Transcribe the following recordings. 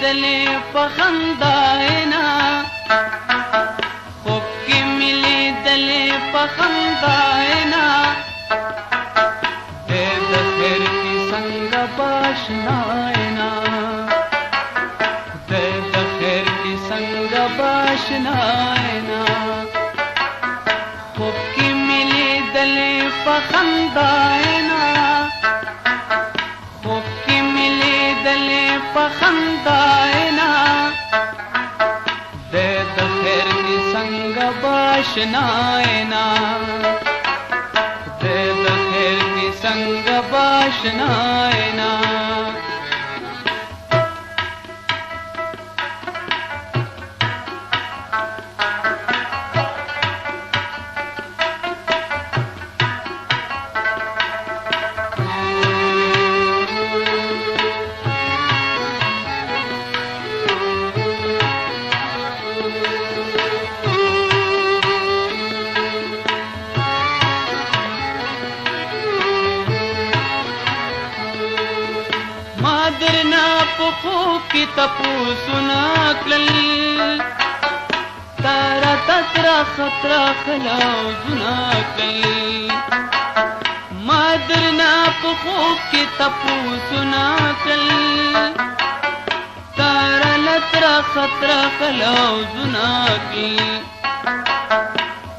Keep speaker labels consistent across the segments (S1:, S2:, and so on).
S1: دلې په خنداینا خوب کې ملي دلې په خنداینا د خیر کی څنګه باشناینا د خیر کی څنګه باشناینا خوب کې ملي دلې په خنداینا خوب کې ملي دلې په خنداینا د خیر کی څنګه باشناینا د خیر کی څنګه باشناینا درنا په خوب کې تپوسونه کړل تارا تترا خطرا خلاوزونه کړل ما درنا په خوب کې تپوسونه کړل تارا لترا خطرا خلاوزونه کړل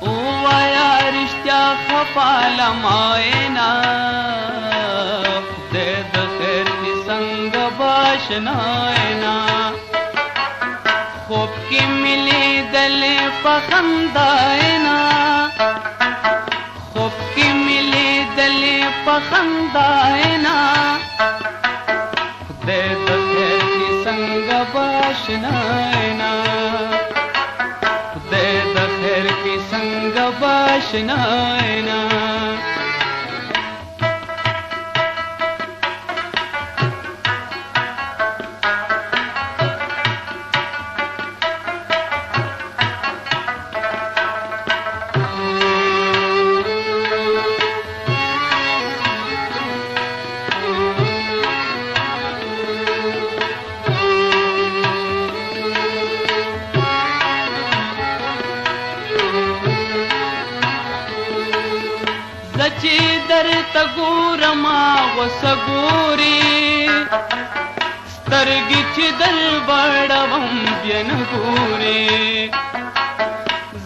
S1: او وایا رښتیا خپاله ماینا باشناینا خوب کې ملي دلې په خنداینا خوب کې ملي دلې په خنداینا د خیر کی څنګه باشناینا د خیر کی څنګه باشناینا چې درته ګورم غوسه ګوري سترګې چې در بړوم بیا نه ګوري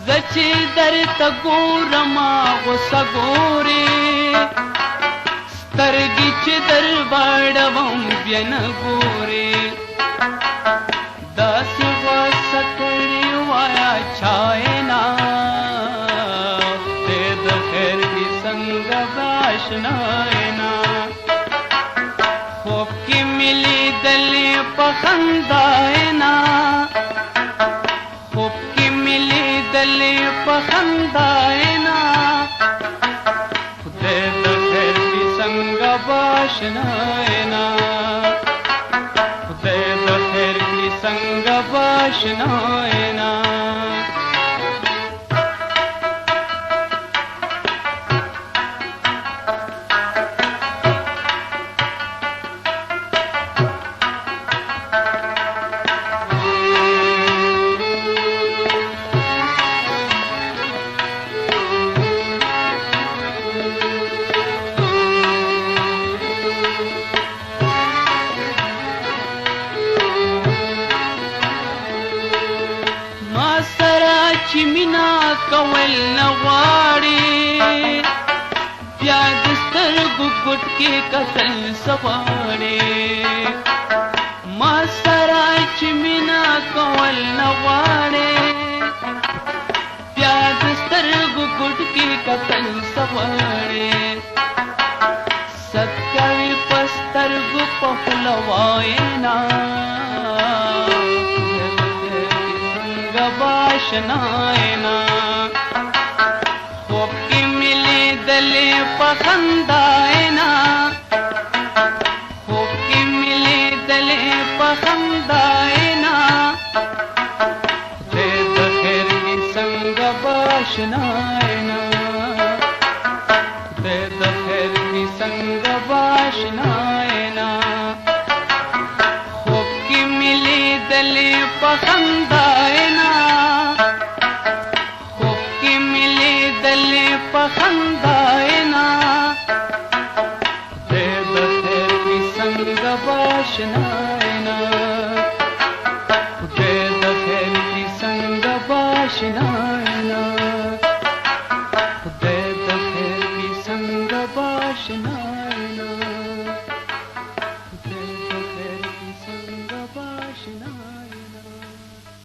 S1: زه چې درته ګورم غوسه ګوري سترګې چې در بړوم بیا نه ګوري داسې غوسه کړې وایه چاینا باشناینا خوب کې ملي دلې په خنداینا خوب کې ملي دلې په خنداینا خدای د خیر کی څنګه باشناینا خدای د خیر کی څنګه باشناینا چې مینا کول نه غواړي بیا د سترګو ګوټ کې کتل سغواړي ما سره چې مینا کول نه غواړي بیا د سترګو ګوټ کې کتل سغواړي ستکوي په سترګو په خوله واینا باشناینا خوب کې ملي دلې په خنداینا خوب کې ملي دلې په خنداینا د خیر کی څنګه باشناینا د خیر کی څنګه باشناینا خوب کې ملي दले पखंदायना, खूब की मिली दले पखंद